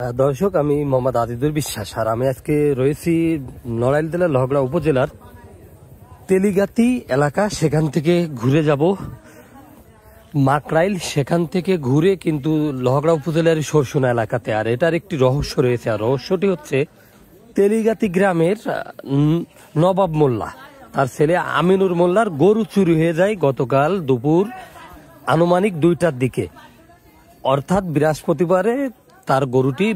দর্শক, আমি মোহাম্মদ আজিজুর বিশ্বাস, আর আমি আজকে রয়েছি নড়াইল জেলার লহগড়া উপজেলার তেলিগাতি এলাকা। সেখান থেকে ঘুরে যাব মাকড়াইল, সেখান থেকে ঘুরে কিন্তু লহগড়া উপজেলার সরসুনা এলাকাতে। আর এটার একটি রহস্য রয়েছে, আর রহস্যটি হচ্ছে তেলিগাতি গ্রামের নবাব মোল্লা, তার ছেলে আমিনুর মোল্লার গরু চুরি হয়ে যায় গতকাল দুপুর আনুমানিক 2টার দিকে, অর্থাৎ বৃহস্পতিবারে তার গরুটি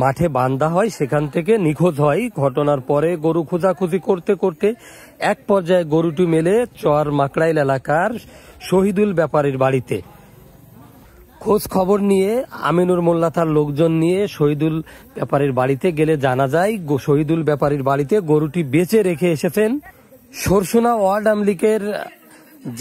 মাঠে বান্ধা হয়, সেখান থেকে নিখোঁজ হয়। ঘটনার পরে গরু খোঁজাখুঁজি করতে করতে এক পর্যায়ে গরুটি মেলে চর মাকড়াইল এলাকার শহীদুল ব্যাপারীর বাড়িতে। খোঁজ খবর নিয়ে আমিনুর মোল্লা তার লোকজন নিয়ে শহীদুল ব্যাপারীর বাড়িতে গেলে জানা যায় শহীদুল ব্যাপারীর বাড়িতে গরুটি বেঁচে রেখে এসেছেন সরসুনা ওয়ার্ড আওয়ামী লীগের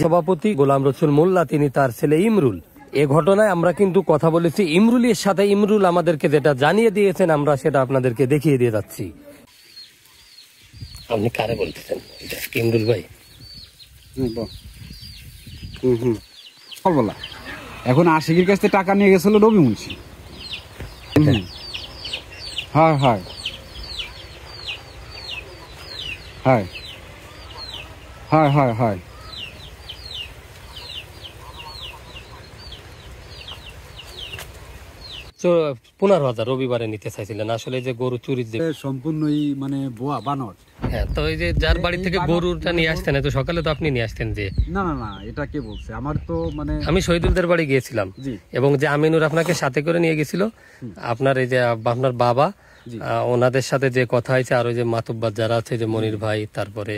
সভাপতি গোলাম রসুল মোল্লা, তিনি তার ছেলে ইমরুল। এ ঘটনায় আমরা কিন্তু কথা বলেছি ইমরুলের সাথে। ইমরুল আমাদেরকে যেটা জানিয়ে দিয়েছেন আমরা সেটা আপনাদেরকে দেখিয়ে দিয়ে যাচ্ছি। আপনি কারে বলতেছেন? ইমরুল ভাই বলা এখন আশিকের কাছ থেকে টাকা নিয়ে গেছিল রবি মুন্সি। হ্যাঁ হ্যাঁ হ্যাঁ হ্যাঁ হ্যাঁ হ্যাঁ 15,000 রবিবারে নিতে চাইছিলেন। আসলে যে গরু চুরির যে সম্পূর্ণই মানে বোয়া বানর। হ্যাঁ, তো এই যে যার বাড়ি থেকে গরুটা নিয়ে আসতেন, তো সকালে তো আপনি নিয়ে আসতেন যে। না না না, এটা কে বলছে? আমার তো মানে আমি শহীদুলদের বাড়ি গিয়েছিলাম এবং যে আমিনুর আপনাকে সাথে করে নিয়ে গেছিল, আপনার এই যে আপনার বাবা, ওনাদের সাথে যে কথা হয়েছে, আর ওই যে মাতুব্বার যারা আছে, যে মনির ভাই, তারপরে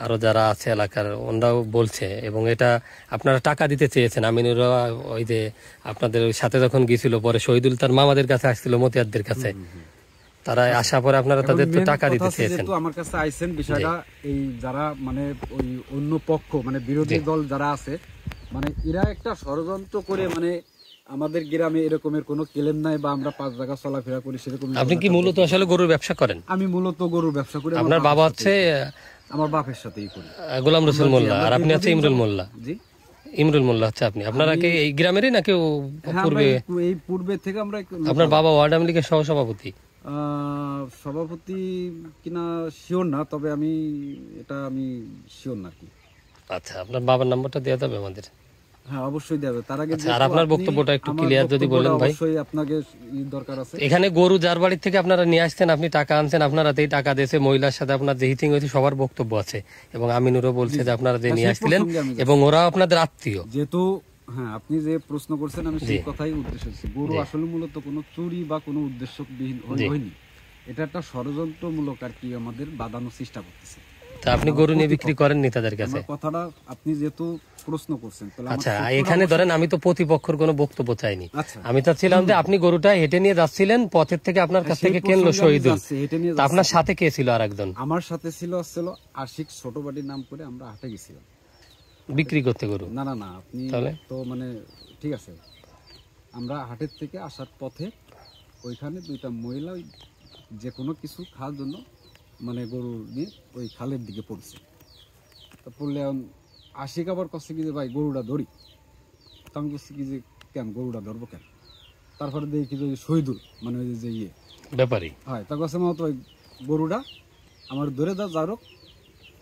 আরো যারা আছে এলাকার, ওনারাও বলছে। এবং এটা আপনারা টাকা দিতে চেয়েছেন। আমিনুরা ওই যে আপনাদের সাথে যখন গিয়েছিল, পরে শহীদুল তার মামাদের কাছে আসছিল, মতিয়ারদের কাছে, তারা আসা পরে আপনারা তাদের তো টাকা দিতে চেয়েছেন। আমার কাছে আইছেন বিষয়টা এই যারা মানে ওই অন্য পক্ষ মানে বিরোধী দল যারা আছে, মানে এরা একটা ষড়যন্ত্র করে মানে আমাদের গ্রামে এরকমের কোনো ক্লেম নাই বা আমরা 5 জায়গা চলাফেরা করি সেরকম। আপনি কি মূলত আসলে গরুর ব্যবসা করেন? আমি মূলত গরুর ব্যবসা করি। আপনার বাবা হচ্ছে আমার বাপের সাথেই করি, গোলাম রসুল মোল্লা, আর আপনি হচ্ছে ইমরুল মোল্লা। জি, ইমরুল মোল্লা হচ্ছে আপনি। আপনারা কি এই গ্রামেরই নাকি পূর্বে? এই পূর্বে থেকে আমরা। আপনার বাবা ওয়ার্ড আওয়ামী লীগের সহসভাপতি? সভাপতি কিনা শিওর না, তবে আমি শিওর না কি। আচ্ছা, আপনার বাবার নাম্বারটা দেওয়া যাবে আমাদের? হ্যাঁ, অবশ্যই দেবে। তার আগে আর আপনার বক্তব্যটা একটু ক্লিয়ার যদি বলেন ভাই। অবশ্যই আপনাকে দরকার আছে। এখানে গরু যার বাড়ি থেকে আপনারা নিয়ে আসছেন, আপনি টাকা আনছেন, আপনারা তেই টাকা দিয়েছে, মহিলার সাথে আপনার যে হিটিং হয়েছে সবার বক্তব্য আছে, এবং আমিনুরও বলছে যে আপনারা যে নিয়ে আসছিলেন এবং ওরা আপনাদের আত্মীয়। যেহেতু হ্যাঁ, আপনি যে প্রশ্ন করছেন আমি সেই কথাই উদ্দেশ্য করছি। গরু আসলে মূলত কোনো চুরি বা কোনো উদ্দেশ্যবিহীন হয়নি, এটা একটা ষড়যন্ত্রমূলক আর কি আমাদের বাঁধানোর চেষ্টা করতেছে। তা আপনি গরু নিয়ে বিক্রি করেননি তাদের কাছে? কথাটা আপনি যেহেতু প্রশ্ন করছেন, আচ্ছা, এখানে ধরেন আমি তো প্রতিপক্ষের কোনো বক্তব্য চাইনি। আমি চাচ্ছিলাম যে আপনি গরুটা হেঁটে নিয়ে যাচ্ছিলেন, পথের থেকে আপনার কাছ থেকে কিনলো শহীদুল, আপনার সাথে কে ছিল? আর একজন আমার সাথে ছিল আশিক, ছোট বাড়ির নাম করে আমরা হাটে গেছিলাম বিক্রি করতে গরু। না না না, আপনি তো মানে ঠিক আছে, আমরা হাটের থেকে আসার পথে ওইখানে 2টা মহিলা যে কোনো কিছু খাওয়ার জন্য মানে গরু নিয়ে ওই খালের দিকে পড়ছে। তা পড়লে আশিক আবার কষ্ট কি যে ভাই গরুটা ধরি, তা আমি করছি কি যে কেন গরুটা ধরবো কেন? তারপরে দেখি যে শহীদুল মানে ওই যে ব্যাপারী হয়, তার কাছে মতো ওই গরুটা আমার ধরে যার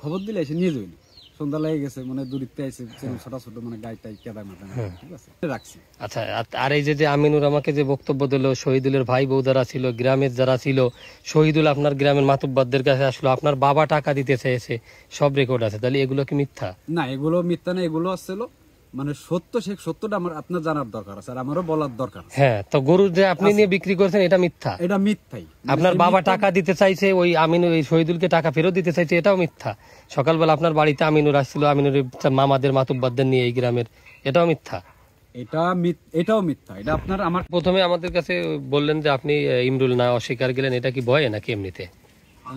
খবর দিলে এসে নিয়ে যাবেন। সন্ধ্যা লেগে গেছে, মানে দূরিতে আইছে, ছোট ছোট মানে গাইটাই কেদা মাথা, ঠিক আছে রাখছি। আচ্ছা, আর এই যে আমিনুর আমাকে যে বক্তব্য দিল, শহীদুলের ভাই বউ যারা ছিল, গ্রামের যারা ছিল, শহীদুল আপনার গ্রামের মাতুব্বারদের কাছে আসলো, আপনার বাবা টাকা দিতে চেয়েছে, সব রেকর্ড আছে, তাহলে এগুলো কি মিথ্যা? না, এগুলো মিথ্যা না, এগুলো আসছিল মানে সত্য। সত্যটা আমার আপনার জানার দরকার আছে, আর আমারও বলার দরকার। হ্যাঁ, তো গরু যে আপনি নিয়ে বিক্রি করছেন এটা মিথ্যা? এটা মিথ্যাই। আপনার বাবা টাকা দিতে চাইছে, ওই আমিনুর এই শহীদুলকে টাকা ফেরত দিতে চাইছে, এটাও মিথ্যা? সকালবেলা আপনার বাড়িতে আমিনুর আসছিল, আমিনুর মামাদের মাতুব্বারদের নিয়ে এই গ্রামের, এটাও মিথ্যা? এটাও মিথ্যা। এটা আপনার আমার প্রথমে আমাদের কাছে বললেন যে আপনি ইমরুল না, অস্বীকার গেলেন, এটা কি ভয়ে নাকি এমনিতে?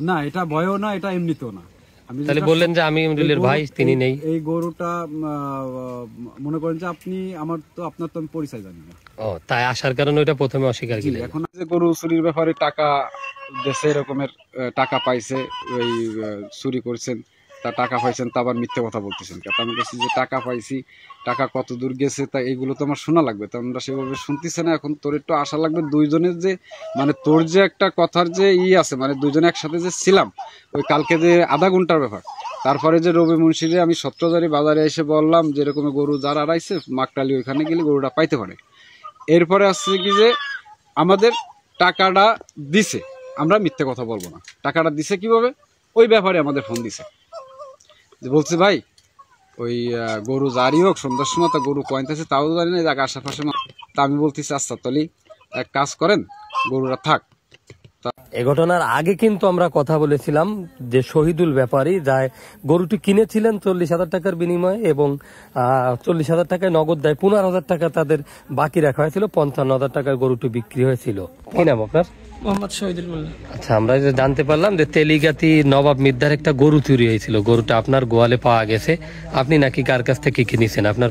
না, এটা ভয়ও না, এটা এমনিতেও না। তাহলে বললেন যে আমি ইমরুলের ভাই, তিনি নেই। এই গরুটা মনে করেন যে আপনার তো আমি পরিচয় জানি না। ও, তাই আসার কারণে ওটা প্রথমে অস্বীকার গেলেন। এখন যে গরু চুরির ব্যাপারে টাকা দেশে এরকমের টাকা পাইছে, ওই চুরি করছেন, তা টাকা পাইছেন তা আবার মিথ্যে কথা বলতেছেন। তা আমি বলছি যে টাকা পাইছি, টাকা কত দূর গেছে, তা এগুলো তো আমার শোনা লাগবে। তো আমরা সেভাবে শুনতেছে না। এখন তোর একটু আশা লাগবে দুইজনের যে মানে তোর যে একটা কথার যে আছে, মানে দুইজনে একসাথে যে ছিলাম ওই কালকে যে আধা ঘন্টার ব্যাপার, তারপরে যে রবি মুন্সিরে আমি সত্রজারি বাজারে এসে বললাম যে এরকম গরু যারা আড়াইছে মাকটালি ওইখানে গেলে গরুটা পাইতে পারে। এরপরে আসছে কি যে আমাদের টাকাটা দিছে, আমরা মিথ্যে কথা বলবো না, টাকাটা দিছে কিভাবে, ওই ব্যাপারে আমাদের ফোন দিছে, যে বলছে ভাই ওই গরু জারি হোক সন্ধ্যার সময় তা গরু কয়েনতেছে তাও জানি না, জায়গা আশেপাশে। তা আমি বলতেছি আচ্ছা তাহলে এক কাজ করেন গরুটা থাক। এ ঘটনার আগে কিন্তু আমরা কথা বলেছিলাম যে শহীদুল ব্যাপারী যায় গরুটি কিনেছিলেন 40,000 টাকার বিনিময়ে এবং 40,000 টাকায় নগদ দেয়, 15,000 টাকা তাদের বাকি রাখা হয়েছিল, 55,000 টাকার গরুটি বিক্রি হয়েছিল। কি নাম আপনার? মোহাম্মদ শহীদুল মোল্লা। আচ্ছা, আমরা যে জানতে পারলাম যে তেলিগাতি নবাব মিদ্দার একটা গরু চুরি হয়েছিল, গরুটা আপনার গোয়ালে পাওয়া গেছে, আপনি নাকি কার কাছ থেকে কিনেছেন, আপনার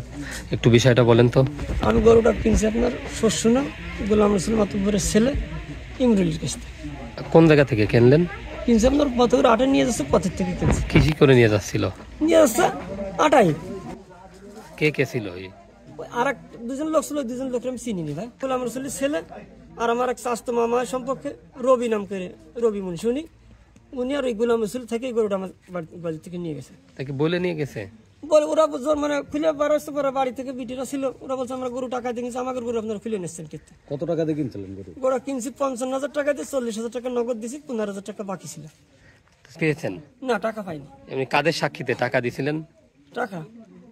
একটু বিষয়টা বলেন তো। আমি গরুটা কিনছি আপনার শস্যনা গোলাম রসুল মাতুব্বরের ছেলে ইমরুলের কাছ থেকে। কোন জায়গা থেকে কিনলেন? কিনছি আপনার পথের আটে নিয়ে যাচ্ছে, পথের থেকে কিনছি। কৃষি করে নিয়ে যাচ্ছিল? নিয়ে যাচ্ছে আটাই। কে কে ছিল? আর এক দুজন লোক ছিল, দুজন লোক আমি চিনি নি ভাই। গোলাম রসুলের ছেলে আর আমার এক চাস্তো মামা সম্পর্কে রবি নাম করে, রবি মুন্সি, উনি আর ওই গোলাম রসুল থেকে গরুটা আমার বাড়ি থেকে নিয়ে গেছে। তাকে বলে নিয়ে গেছে? বলে ওরা মানে খুলে বার হচ্ছে পরে বাড়ি থেকে বিটিরা ছিল, ওরা বলছে আমরা গরু টাকা দিয়ে কিনছি, আমাকে গরু আপনারা খুলে নিচ্ছেন। কিন্তু কত টাকা দিয়ে কিনছিলেন গরু? গরু কিনছি 55,000 টাকা দিয়ে, 40,000 টাকা নগদ দিছি, 15,000 টাকা বাকি ছিল। পেয়েছেন? না, টাকা পাইনি। এমনি কাদের সাক্ষীতে টাকা দিছিলেন? টাকা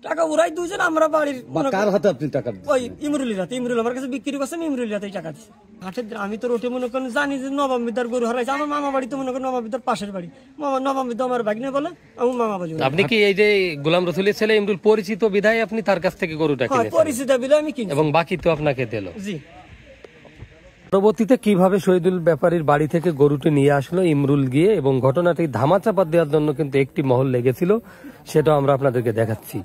টাকা ওরাই দুজন, আমরা বাড়ির কার হাতে আপনি টাকা? ওই ইমরুলের হাতে। ইমরুল আমার কাছে বিক্রি করছে, আমি ইমরুলের হাতেই টাকা দিচ্ছি। হাটের আমি তো রোটে মনে করেন জানি যে নবাব মিদ্দার গরু হারাইছে। আমার মামা বাড়ি তো মনে করেন নবাব মিদ্দার পাশের বাড়ি, নবাব মিদ্দা আমার ভাগ্নে বলে, আমার মামা বাড়ি। আপনি কি এই যে গোলাম রসুলের ছেলে ইমরুল পরিচিত বিধায় আপনি তার কাছ থেকে গরুটা কিনেছেন? পরিচিত বিলে আমি কিনছি এবং বাকি তো আপনাকে দিল? জি। পরবর্তীতে কিভাবে শহীদুল ব্যাপারীর বাড়ি থেকে গরুটি নিয়ে আসলো ইমরুল গিয়ে এবং ঘটনাটি ধামাচাপা দেওয়ার জন্য কিন্তু একটি মহল লেগেছিল, সেটাও আমরা আপনাদেরকে দেখাচ্ছি।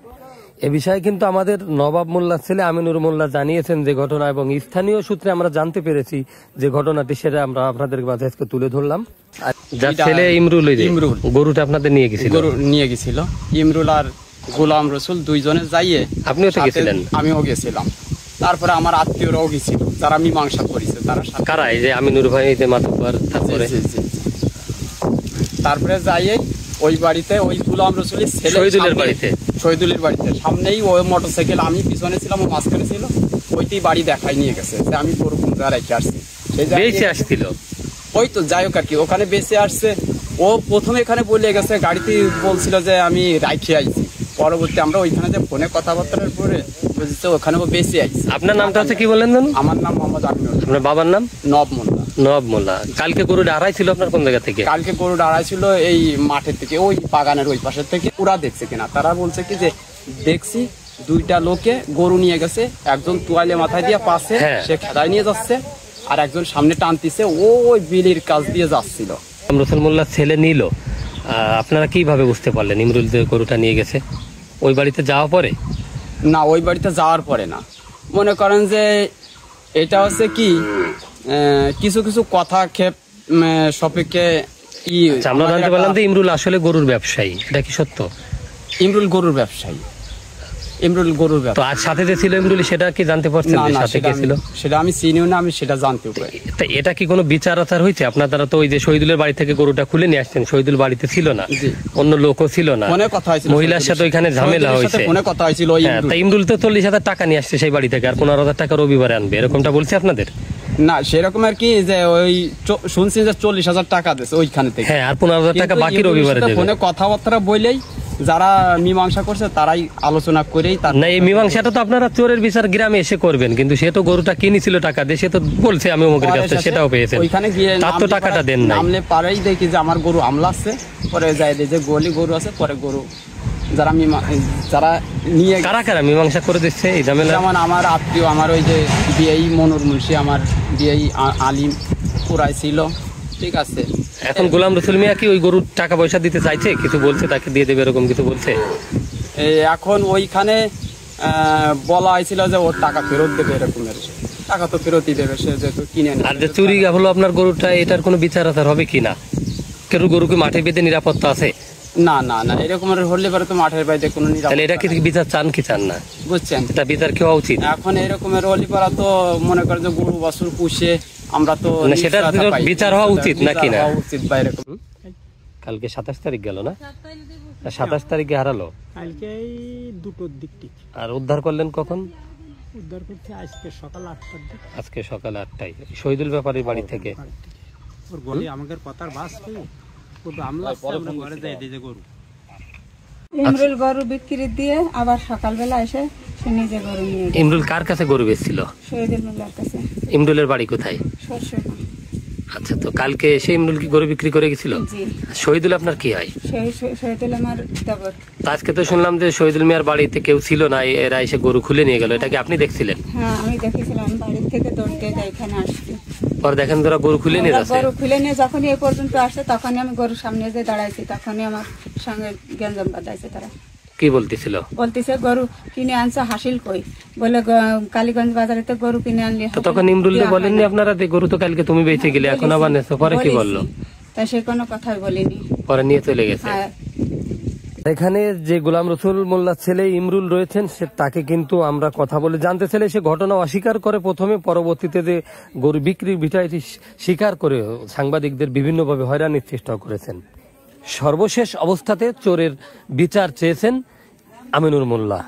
এ বিষয়ে কিন্তু আমাদের নবাব মোল্লার ছেলে আমিনুর মোল্লা জানিয়েছেন যে ঘটনা, এবং স্থানীয় সূত্রে আমরা জানতে পেরেছি যে ঘটনাটি, সেটা আমরা আপনাদের মাঝে আজকে তুলে ধরলাম। যার ছেলে ইমরুল, গরুটা আপনাদের নিয়ে গেছিল? গরু নিয়ে গেছিল ইমরুল আর গোলাম রসুল দুইজনে যাইয়ে। আপনিও তো গেছিলেন? আমিও গেছিলাম। তারপরে আমার আত্মীয়রাও গেছিল, যারা মীমাংসা করেছে তারা। কারা? এই যে আমিনুর ভাই, যে মাতুব্বর, তারপরে তারপরে যাইয়ে ওই বাড়িতে ওই গোলাম রসুলের ছেলে শহীদুলের বাড়িতে, শহীদুলের বাড়িতে সামনেই ওই মোটরসাইকেল, আমি পিছনে ছিলাম, ও মাঝখানে ছিল, ওইতেই বাড়ি দেখাই নিয়ে গেছে যে আমি গরু কোন জায়গায় রেখে আসছি। সেই বেঁচে আসছিল ওই তো, যাই হোক আর কি, ওখানে বেঁচে আসছে। ও প্রথমে এখানে বলে গেছে, গাড়িতে বলছিল যে আমি রাইখে আইছি। পরবর্তী আমরা ওইখানে যে ফোনে কথাবার্তার পরে বুঝছে ওখানে ও বেঁচে আইছে। আপনার নামটা হচ্ছে কি বললেন? আমার নাম মোহাম্মদ আমিনুল। আপনার বাবার নাম? নব মোল্লা। নব মোল্লা। কালকে গরুটা আড়াই ছিল আপনার কোন জায়গা থেকে? কালকে গরু দাঁড়াই ছিল এই মাঠের থেকে, ওই বাগানের ওই পাশের থেকে। ওরা দেখছে কিনা, তারা বলছে কি যে দেখছি দুইটা লোকে গরু নিয়ে গেছে, একজন তোয়ালে মাথায় দিয়ে পাশে সে খেদায় নিয়ে যাচ্ছে, আর একজন সামনে টানতিছে, ও ওই বিলির কাজ দিয়ে যাচ্ছিল। রসুল মোল্লার ছেলে নিল, আপনারা কিভাবে বুঝতে পারলেন ইমরুল যে গরুটা নিয়ে গেছে? ওই বাড়িতে যাওয়া পরে? না, ওই বাড়িতে যাওয়ার পরে না। মনে করেন যে এটা হচ্ছে কি কিছু কিছু কথা ক্ষেপ সাপেক্ষে আমরা জানতে পারলাম যে ইমরুল আসলে গরুর ব্যবসায়ী, এটা কি সত্য? ইমরুল গরুর ব্যবসায়ী, ইমরুল গরুর ব্যবসায়ী। তো আর সাথে যে ছিল ইমরুল, সেটা কি জানতে পারছেন যে সাথে কে ছিল? সেটা আমি চিনিও না, আমি সেটা জানতেও পারি। তা এটা কি কোনো বিচার আচার হয়েছে? আপনার দ্বারা তো ওই যে শহীদুলের বাড়ি থেকে গরুটা খুলে নিয়ে আসছেন, শহীদুল বাড়িতে ছিল না, অন্য লোকও ছিল না, ফোনে কথা হয়েছিল, মহিলার সাথে ওইখানে ঝামেলা হয়েছে, ফোনে কথা হয়েছিল। তা ইমরুল তো 40,000 টাকা নিয়ে আসছে সেই বাড়ি থেকে, আর 15,000 টাকা রবিবারে আনবে, এরকমটা বলছে আপনাদের? না, সেরকম আর কি, যে ওই শুনছি যে 40,000 টাকা দিয়েছে ওইখানে থেকে। হ্যাঁ, আর 15,000 টাকা বাকি রবিবারে দেবে। ফোনে কথাবার্তা বলেই যারা মীমাংসা করছে তারাই আলোচনা করেই। না, এই মীমাংসাটা তো আপনারা চোরের বিচার গ্রামে এসে করবেন, কিন্তু সে তো গরুটা কিনেছিল টাকা দিয়ে, সে তো বলছে আমি অমুকের কাছে, সেটাও পেয়েছেন, ওইখানে গিয়ে তার তো টাকাটা দেন না। নামলে পারেই দেখি যে আমার গরু আমলা আছে, পরে যাই যে গলি গরু আছে, পরে গরু যারা নিয়ে কারা কারা মীমাংসা করে দিচ্ছে এই ঝামেলা? যেমন আমার আত্মীয়, আমার ওই যে বিআই মনুর মুন্সি, আমার বিআই আলিম পুরাই ছিল, ঠিক আছে। এখন গোলাম রসুল মিয়া কি ওই গরুর টাকা পয়সা দিতে চাইছে? কিছু বলছে তাকে দিয়ে দেবে, এরকম কিছু বলছে? এখন ওইখানে বলা হয়েছিল যে ওর টাকা ফেরত দেবে, এরকমের টাকা তো ফেরতই দেবে সে, যেহেতু কিনে। আর যে চুরি হলো আপনার গরুটা, এটার কোনো বিচার আচার হবে কিনা? কেউ গরুকে মাঠে বেঁধে নিরাপত্তা আছে? না না না, এরকমের হলে পরে তো মাঠের বাইরে কোনো তাহলে এটা কি বিচার চান কি চান না? বুঝছেন, এটা বিচার কি হওয়া উচিত? এখন এরকমের হলে পরে তো মনে করে যে গরু বাছুর পুষে আমরা তো না, সেটার বিচার হওয়া উচিত নাকি না? হওয়া উচিত বা এরকম। কালকে 27 তারিখ গেল না, 27 তারিখে হারালো। কালকে এই 2টোর দিক ঠিক আর উদ্ধার করলেন কখন? উদ্ধার করছে আজকে সকাল 8টার দিক। আজকে সকাল 8টায় শহীদুল ব্যাপারীর বাড়ি থেকে। ওর গলি আমাদের কথার বাস পেয়ে ও আমলা আমরা ঘরে যাই দিই যে গরু ইমরুল গরু বিক্রি দিয়ে আবার সকালবেলা এসে সে নিজে গরু নিয়ে গেছে ইমরুল কার কাছে গরু বেচছিল? শহীদুল মোল্লার কাছে। ইমরুলের বাড়ি কোথায়? সরষে আচ্ছা, তো কালকে এসে ইমরুল কি গরু বিক্রি করে গেছিল? জি, শহীদুল আপনার কি হয়? শহীদুল আমার দেবর। তো আজকে তো শুনলাম যে শহীদুল মিয়ার বাড়িতে কেউ ছিল না, এরা এসে গরু খুলে নিয়ে গেল, এটা কি আপনি দেখছিলেন? হ্যাঁ, আমি দেখেছিলাম, বাড়ির থেকে দৌড় দিয়ে এখানে আসছি। পরে দেখেন তোরা গরু খুলে নিয়ে ওরা যাচ্ছে। গরু খুলে নিয়ে যখনই এই পর্যন্ত আসছে তখনই আমি গরুর সামনে যে দাঁড়াইছি, তখনই আমার সঙ্গে গেঞ্জাম বাঁধাইছে। তারা কি বলতেছিল? বলতেছে গরু কিনে আনছে, হাসিল কই? বলে কালীগঞ্জ বাজারে তো গরু কিনে আনলি। তো তখন ইমরুলকে বলেননি আপনারা যে গরু তো কালকে তুমি বেঁচে গেলে, এখন আবার নেছো? পরে কি বললো? তা সে কোনো কথাই বলিনি, পরে নিয়ে চলে গেছে। হ্যাঁ। এখানে যে গোলাম রসুল মোল্লার ছেলে ইমরুল রয়েছেন, সে তাকে কিন্তু আমরা কথা বলে জানতে চাইলে সে ঘটনা অস্বীকার করে প্রথমে, পরবর্তীতে যে গরু বিক্রির বিষয়টি স্বীকার করে সাংবাদিকদের বিভিন্নভাবে হয়রানির চেষ্টা করেছেন। সর্বশেষ অবস্থাতে চোরের বিচার চেয়েছেন আমিনুর মোল্লা।